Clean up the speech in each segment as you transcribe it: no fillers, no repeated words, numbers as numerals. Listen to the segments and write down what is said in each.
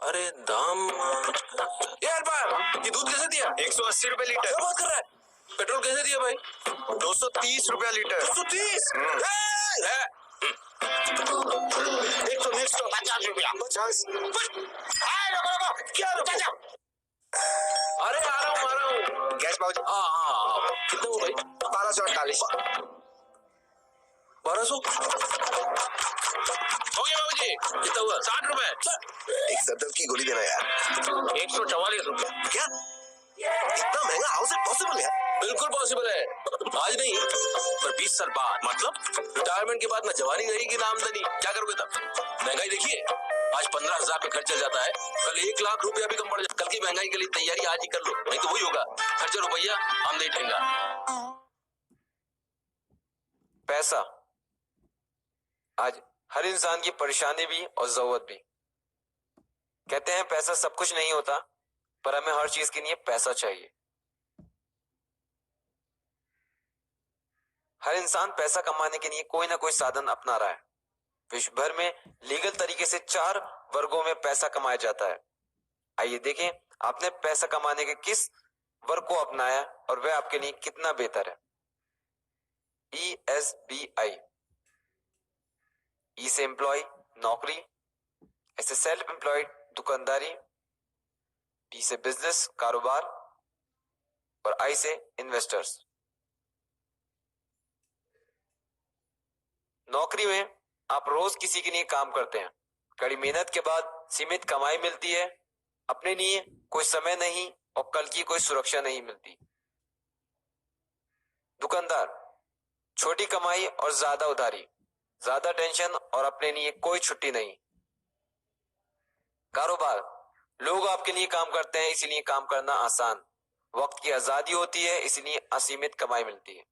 अरे दाम यार भाई, ये दूध कैसे दिया? 180 रुपए लीटर। क्या बात कर रहा है? पेट्रोल कैसे दिया भाई? 230 रुपया लीटर। 230? एक तो नेक्स्ट 50 रुपया। 50? क्या रुको? अरे आ रहा हूँ। गैस भाव हाँ कितने हो भाई? 1248। 1200 हो गया बाबूजी। कितना हुआ? 60 रुपए। एक सरदर्द की गोली देना यार। 144 रुपए। क्या इतना महंगा? हाउ इज इट पॉसिबल यार? बिल्कुल पॉसिबल है। आज नहीं पर 20 साल बाद। मतलब रिटायरमेंट के बाद ना जवानी रहेगी ना आमदनी। क्या करोगे तब? महंगाई देखिए, आज 15,000 पे खर्चा जाता है, कल 1 लाख रुपया भी कम पड़ जाए। कल की महंगाई के लिए तैयारी आज ही कर लो, नहीं तो वही होगा, खर्चा रुपया आमदनी ठेंगा। पैसा आज हर इंसान की परेशानी भी और जरूरत भी। कहते हैं पैसा सब कुछ नहीं होता, पर हमें हर चीज के लिए पैसा चाहिए। हर इंसान पैसा कमाने के लिए कोई ना कोई साधन अपना रहा है। विश्व भर में लीगल तरीके से 4 वर्गों में पैसा कमाया जाता है। आइए देखें आपने पैसा कमाने के किस वर्ग को अपनाया और वह आपके लिए कितना बेहतर है। ESBI, ई से एम्प्लॉय नौकरी, एस से सेल्फ एम्प्लॉयड दुकानदारी, बी से बिजनेस कारोबार और आई से इन्वेस्टर्स। नौकरी में आप रोज किसी के लिए काम करते हैं, कड़ी मेहनत के बाद सीमित कमाई मिलती है, अपने लिए कोई समय नहीं और कल की कोई सुरक्षा नहीं मिलती। दुकानदार, छोटी कमाई और ज्यादा उधारी, ज्यादा टेंशन और अपने लिए कोई छुट्टी नहीं। कारोबार, लोग आपके लिए काम करते हैं इसीलिए काम करना आसान, वक्त की आजादी होती है इसलिए असीमित कमाई मिलती है।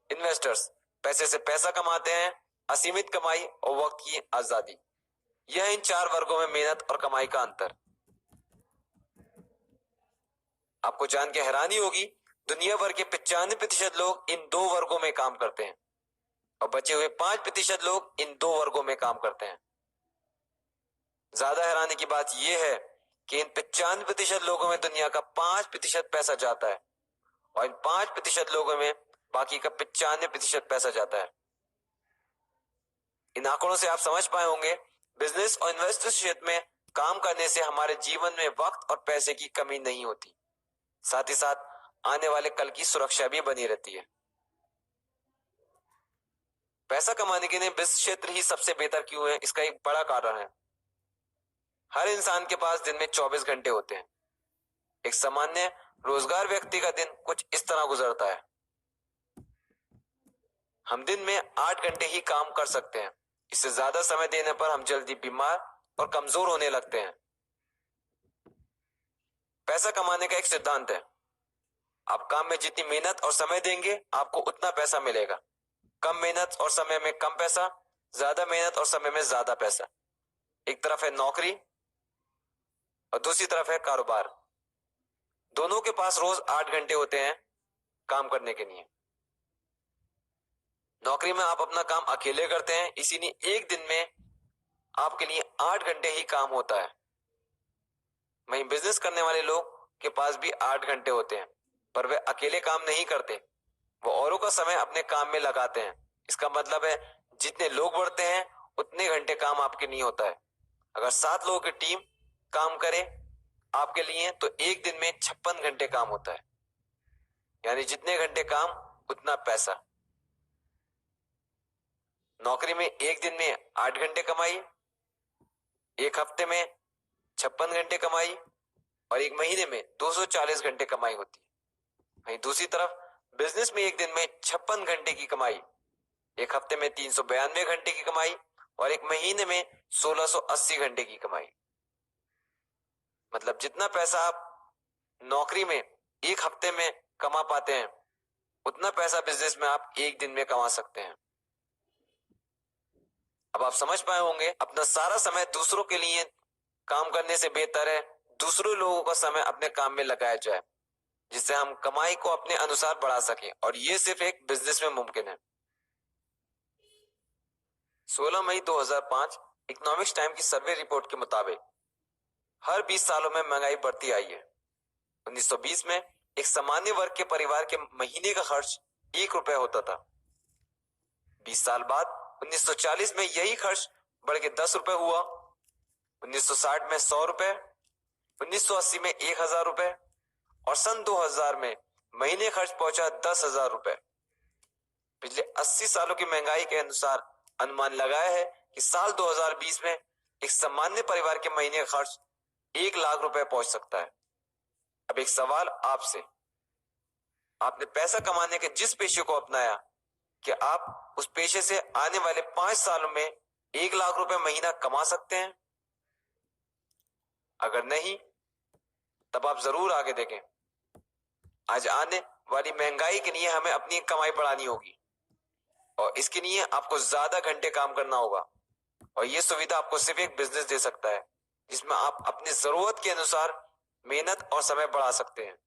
इन्वेस्टर्स, पैसे से पैसा कमाते हैं, असीमित कमाई और वक्त की आजादी। यह इन 4 वर्गों में मेहनत और कमाई का अंतर। आपको जान के हैरानी होगी, दुनिया भर के 95% लोग इन 2 वर्गों में काम करते हैं और बचे हुए 5% लोग इन 2 वर्गों में काम करते हैं। ज्यादा हैरानी की बात यह है कि इन 95% लोगों में दुनिया का 5% पैसा जाता है और इन 5% लोगों में बाकी का 95% पैसा जाता है। इन आंकड़ों से आप समझ पाए होंगे, बिजनेस और इन्वेस्टरशिप में काम करने से हमारे जीवन में वक्त और पैसे की कमी नहीं होती, साथ ही साथ आने वाले कल की सुरक्षा भी बनी रहती है। पैसा कमाने के लिए बिजनेस क्षेत्र ही सबसे बेहतर क्यों है, इसका एक बड़ा कारण है। हर इंसान के पास दिन में 24 घंटे होते हैं। एक सामान्य रोजगार व्यक्ति का दिन कुछ इस तरह गुजरता है। हम दिन में 8 घंटे ही काम कर सकते हैं, इससे ज्यादा समय देने पर हम जल्दी बीमार और कमजोर होने लगते हैं। पैसा कमाने का एक सिद्धांत है, आप काम में जितनी मेहनत और समय देंगे आपको उतना पैसा मिलेगा। कम मेहनत और समय में कम पैसा, ज्यादा मेहनत और समय में ज्यादा पैसा। एक तरफ है नौकरी और दूसरी तरफ है कारोबार। दोनों के पास रोज 8 घंटे होते हैं काम करने के लिए। नौकरी में आप अपना काम अकेले करते हैं, इसीलिए एक दिन में आपके लिए 8 घंटे ही काम होता है। वहीं बिजनेस करने वाले लोग के पास भी 8 घंटे होते हैं, पर वे अकेले काम नहीं करते, वो औरों का समय अपने काम में लगाते हैं। इसका मतलब है जितने लोग बढ़ते हैं उतने घंटे काम आपके लिए होता है। अगर 7 लोगों की टीम काम करे आपके लिए तो एक दिन में 56 घंटे काम होता है, यानी जितने घंटे काम उतना पैसा। नौकरी में एक दिन में 8 घंटे कमाई, एक हफ्ते में 56 घंटे कमाई और एक महीने में 240 घंटे कमाई होती है। वहीं दूसरी तरफ बिजनेस में एक दिन में 56 घंटे की कमाई, एक हफ्ते में 392 घंटे की कमाई और एक महीने में 1680 घंटे की कमाई। मतलब जितना पैसा आप नौकरी में एक हफ्ते में कमा पाते हैं उतना पैसा बिजनेस में आप एक दिन में कमा सकते हैं। अब आप समझ पाए होंगे, अपना सारा समय दूसरों के लिए काम करने से बेहतर है दूसरों लोगों का समय अपने काम में लगाया जाए, जिससे हम कमाई को अपने अनुसार बढ़ा सकें, और ये सिर्फ एक बिजनेस में मुमकिन है। 16 मई 2005 इकोनॉमिक्स टाइम की सर्वे रिपोर्ट के मुताबिक हर 20 सालों में महंगाई बढ़ती आई है। 1920 में एक सामान्य वर्ग के परिवार के महीने का खर्च 1 रुपए होता था। 20 साल बाद 1940 में यही खर्च बढ़ के 10 रुपए हुआ, 1960 में 100 रुपए, 1980 में 1000 रुपए और सन 2000 में महीने खर्च पहुंचा 10,000 रुपए। पिछले 80 सालों की महंगाई के अनुसार अनुमान लगाया है कि साल 2020 में एक सामान्य परिवार के महीने का खर्च 1 लाख रुपए पहुंच सकता है। अब एक सवाल आपसे, आपने पैसा कमाने के जिस पेशे को अपनाया, क्या आप उस पेशे से आने वाले 5 सालों में 1 लाख रुपए महीना कमा सकते हैं? अगर नहीं, तब आप जरूर आगे देखें। आज आने वाली महंगाई के लिए हमें अपनी कमाई बढ़ानी होगी और इसके लिए आपको ज्यादा घंटे काम करना होगा और यह सुविधा आपको सिर्फ एक बिजनेस दे सकता है जिसमें आप अपनी जरूरत के अनुसार मेहनत और समय बढ़ा सकते हैं।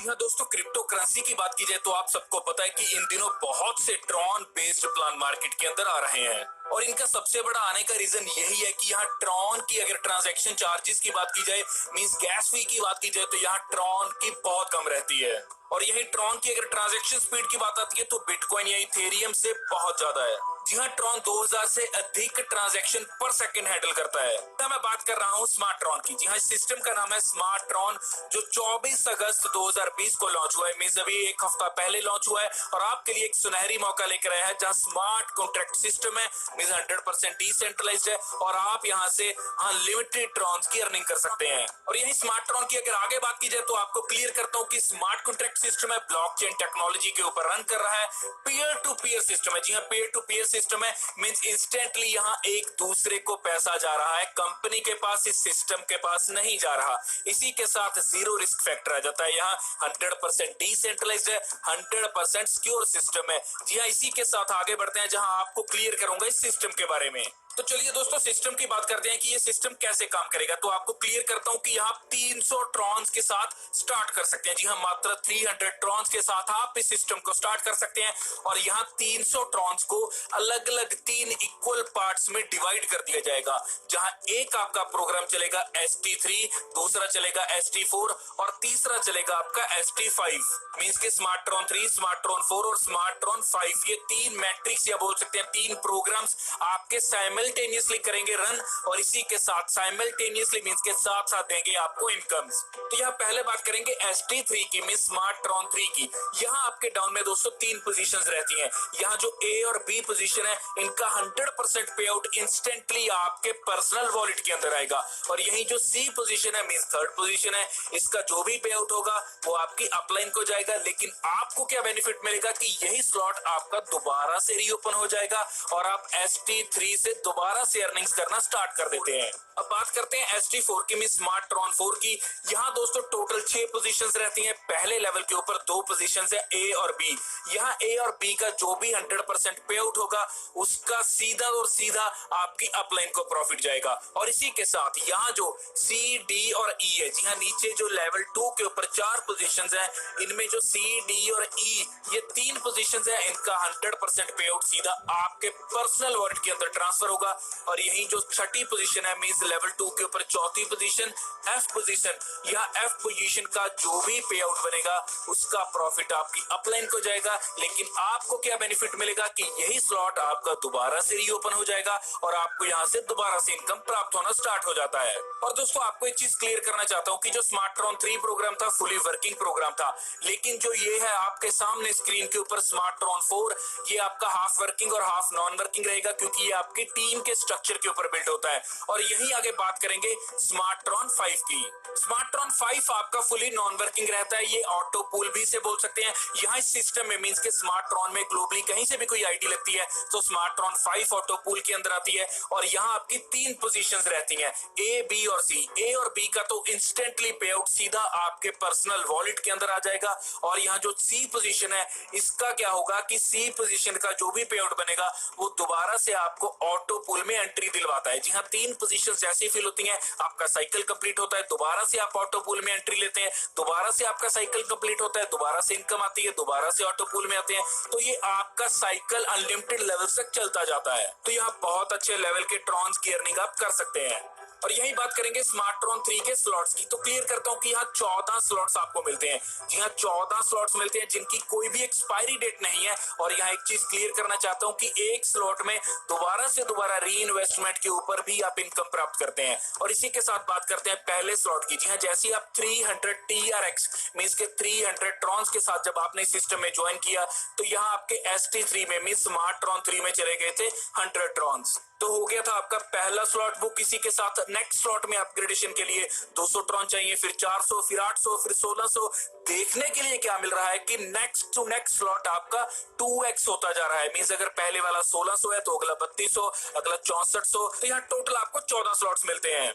हाँ दोस्तों, क्रिप्टो करेंसी की बात की जाए तो आप सबको पता है कि इन दिनों बहुत से ट्रॉन बेस्ड प्लान मार्केट के अंदर आ रहे हैं और इनका सबसे बड़ा आने का रीजन यही है कि यहाँ ट्रॉन की अगर ट्रांजैक्शन चार्जेस की बात की जाए, मींस गैस फी की बात की जाए, तो यहाँ ट्रॉन की बहुत कम रहती है और यही ट्रॉन की अगर ट्रांजैक्शन स्पीड की बात आती है तो बिटकॉइन या इथेरियम से बहुत ज्यादा है। जी हाँ, ट्रॉन 2000 से अधिक ट्रांजैक्शन पर सेकंड हैंडल करता है। मैं बात कर रहा हूँ स्मार्ट ट्रॉन की। जी हाँ, इस सिस्टम का नाम है स्मार्ट ट्रॉन, जो 24 अगस्त 2020 को लॉन्च हुआ है। मींस अभी एक हफ्ता पहले लॉन्च हुआ है और आपके लिए एक सुनहरी मौका लेकर आया है जहाँ स्मार्ट कॉन्ट्रैक्ट सिस्टम है, मींस 100% डिसेंट्रलाइज्ड है और आप यहाँ से अनलिमिटेड ट्रॉन्स की अर्निंग कर सकते हैं। और यही स्मार्ट ट्रॉन की अगर आगे बात की जाए तो आपको क्लियर करता हूँ कि स्मार्ट कॉन्ट्रैक्ट सिस्टम है, ब्लॉकचेन टेक्नोलॉजी के ऊपर रन कर रहा है, पीयर टू पीयर सिस्टम है। जी हाँ, पीयर टू पीयर सिस्टम है, मींस इंस्टेंटली यहाँ एक दूसरे को पैसा जा रहा है, कंपनी के पास, इस सिस्टम के पास नहीं जा रहा। इसी के साथ जीरो रिस्क फैक्टर आ जाता है। यहाँ 100% डिसेंट्रलाइज्ड है, 100% सिक्योर सिस्टम है। जी हाँ, इसी के साथ आगे बढ़ते हैं जहां आपको क्लियर करूंगा इस सिस्टम के बारे में। तो चलिए दोस्तों, सिस्टम की बात करते हैं कि ये सिस्टम कैसे काम करेगा। तो आपको क्लियर करता हूं कि आप 300 ट्रॉन्स के साथ स्टार्ट कर सकते हैं। जी हाँ, मात्र 300 ट्रॉन्स के साथ आप इस सिस्टम को स्टार्ट कर सकते हैं और यहाँ 300 ट्रॉन्स को अलग अलग 3 इक्वल पार्ट्स में डिवाइड कर दिया जाएगा, जहां एक आपका प्रोग्राम चलेगा ST3, दूसरा चलेगा ST4 और तीसरा चलेगा आपका ST5। मींस के स्मार्ट ट्रॉन 3, स्मार्ट ट्रॉन 4 और स्मार्ट ट्रॉन 5, ये 3 मैट्रिक्स या बोल सकते हैं 3 प्रोग्राम्स आपके साइमल्टेनियसली करेंगे रन और इसी के साथ साइमल्टेनियसली मींस के साथ साथ देंगे आपको इनकम्स। तो यहाँ पहले बात करेंगे ST3 की, मींस स्मार्ट ट्रॉन 3 की। यहाँ आपके डाउन में दोस्तों 3 पोजीशंस रहती हैं। यहाँ जो A और B पोजीशन है, इनका 100% पे आउट इंस्टेंटली आपके पर्सनल वॉलेट के अंदर आएगा और यही जो C पोजीशन है, मींस थर्ड पोजीशन है, इसका जो भी पे आउट होगा वो आपकी अपलाइन को जाएगा। लेकिन आपको क्या बेनिफिट मिलेगा कि यही स्लॉट आपका दोबारा से रीओपन हो जाएगा और आप ST3 से दोबारा से अर्निंग्स करना स्टार्ट कर देते हैं। अब बात करते हैं ST4 की, मींस स्मार्ट ट्रॉन 4 की। यहाँ दोस्तों टोटल 6 पोजीशंस रहती हैं। पहले लेवल के ऊपर 2 पोजीशंस है A और B। यहाँ A और B का जो भी 100% पे आउट होगा उसका सीधा और सीधा आपकी अपलाइन को प्रॉफिट जाएगा। और इसी के साथ यहाँ जो C, D और E है, जी हाँ, नीचे जो लेवल 2 के ऊपर 4 पोजीशंस है, इनमें जो C, D और E ये 3 पोजीशंस है, इनका 100% पे आउट सीधा आपके पर्सनल वॉलेट के अंदर ट्रांसफर होगा। और यही जो छठी पोजीशन है, मींस लेवल 2 के ऊपर चौथी पोजीशन F पोजीशन, यहाँ F पोजीशन का जो भी पे आउट बनेगा उसका प्रॉफिट आपकी अपलाइन को जाएगा। लेकिन आपको क्या बेनिफिट मिलेगा कि यही स्लॉट आपका दोबारा से रीओपन हो जाएगा और आपको यहाँ से दोबारा से इनकम प्राप्त होना स्टार्ट हो जाता है। और दोस्तों आपको एक चीज क्लियर करना चाहता हूँ कि जो स्मार्ट ट्रॉन 3 प्रोग्राम था फुली वर्किंग प्रोग्राम था, लेकिन जो ये है आपके सामने स्क्रीन के ऊपर स्मार्ट ट्रॉन 4, ये आपका हाफ वर्किंग और हाफ नॉन वर्किंग रहेगा क्योंकि ये आपकी टीम के स्ट्रक्चर के ऊपर बिल्ड होता है। और यही आगे बात करेंगे स्मार्ट ट्रॉन 5 की। स्मार्ट ट्रॉन 5 आपका फुली नॉन वर्किंग रहता है, ये ऑटो पूल भी से बोल सकते हैं। यहाँ इस सिस्टम में मींस के स्मार्ट ट्रॉन में ग्लोबली कहीं से भी कोई आईडी लगती है तो स्मार्ट ट्रॉन 5 ऑटो पूल के अंदर आती है। और यहाँ आपकी 3 पोजीशंस रहती हैं, A, B और C। A और B का तो इंस्टेंटली पे आउट सीधा आपके पर्सनल वॉलेट के अंदर आ जाएगा। और यहाँ जो C पोजीशन है, इसका क्या होगा कि C पोजीशन का जो भी पे आउट बनेगा वो दोबारा से आपको ऑटो पूल में एंट्री दिलवाता है। जी हाँ, 3 पोजीशन जैसी फिल होती हैं, आपका साइकिल कंप्लीट होता है, दोबारा से आप ऑटो पूल में एंट्री लेते हैं, दोबारा से आपका साइकिल कंप्लीट होता है, दोबारा से इनकम आती है, दोबारा से ऑटो पूल में आते हैं। तो ये आपका साइकिल अनलिमिटेड लेवल तक चलता जाता है। तो यहाँ बहुत अच्छे लेवल के ट्रॉन्स की अर्निंग आप कर सकते हैं। और यही बात करेंगे स्मार्ट्रॉन 3 के स्लॉट्स की। तो क्लियर करता हूं कि यहाँ 14 स्लॉट्स आपको मिलते हैं। जी हाँ, 14 स्लॉट्स मिलते हैं जिनकी कोई भी एक्सपायरी डेट नहीं है। और यहाँ एक चीज क्लियर करना चाहता हूं कि एक स्लॉट में दोबारा से दोबारा री इन्वेस्टमेंट के ऊपर भी आप इनकम प्राप्त करते हैं। और इसी के साथ बात करते हैं पहले स्लॉट की। जी हाँ, जैसे आप 300 TRX मींस के 300 ट्रॉन्स के साथ जब आपने सिस्टम में ज्वाइन किया, तो यहाँ आपके ST3 में मींस स्मार्ट्रॉन 3 में चले गए थे 100 ट्रॉन्स। तो हो गया था आपका पहला स्लॉट बुक। इसी के साथ नेक्स्ट स्लॉट में अपग्रेडेशन के लिए 200 ट्रॉन चाहिए, फिर 400, फिर 800, फिर 1600। देखने के लिए क्या मिल रहा है कि नेक्स्ट टू नेक्स्ट स्लॉट आपका 2x होता जा रहा है। मींस अगर पहले वाला 1600 है तो अगला 3200, अगला 6400, तो यहाँ टोटल आपको 14 स्लॉट्स मिलते हैं।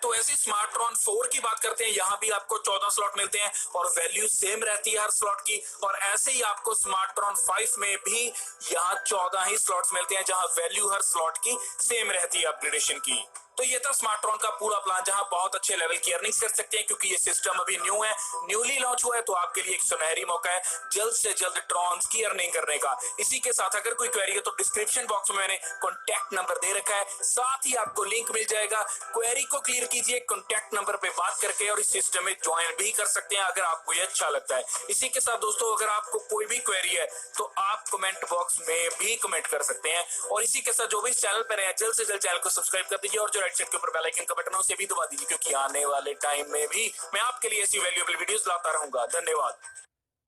तो ऐसी स्मार्ट्रॉन 4 की बात करते हैं, यहाँ भी आपको 14 स्लॉट मिलते हैं और वैल्यू सेम रहती है हर स्लॉट की। और ऐसे ही आपको स्मार्ट्रॉन 5 में भी यहाँ 14 ही स्लॉट्स मिलते हैं, जहां वैल्यू हर स्लॉट की सेम रहती है अपग्रेडेशन की। तो ये था स्मार्ट्रॉन का पूरा प्लान, जहां बहुत अच्छे लेवल की अर्निंग्स कर सकते हैं। क्योंकि ये सिस्टम अभी न्यू है, न्यूली लॉन्च हुआ है, तो आपके लिए एक सुनहरी मौका है जल्द से जल्द ट्रॉन्स की अर्निंग करने का। इसी के साथ अगर कोई क्वेरी है तो डिस्क्रिप्शन बॉक्स में मैंने कॉन्टैक्ट नंबर दे रखा है, साथ ही आपको लिंक मिल जाएगा। क्वेरी को क्लियर कीजिए कॉन्टैक्ट नंबर पे बात करके, और इस सिस्टम में ज्वाइन भी कर सकते हैं अगर आपको ये अच्छा लगता है। इसी के साथ दोस्तों, अगर आपको कोई भी क्वेरी है तो आप कमेंट बॉक्स में भी कमेंट कर सकते हैं। और इसी के साथ जो भी इस चैनल पर है, जल्द से जल्द चैनल को सब्सक्राइब कर दीजिए और जो राइट साइड के ऊपर बेल आइकन का बटन है उसे भी दबा दीजिए, क्योंकि आने वाले टाइम में भी मैं आपके लिए ऐसी वैल्यूएबल वीडियोस लाता रहूंगा। धन्यवाद।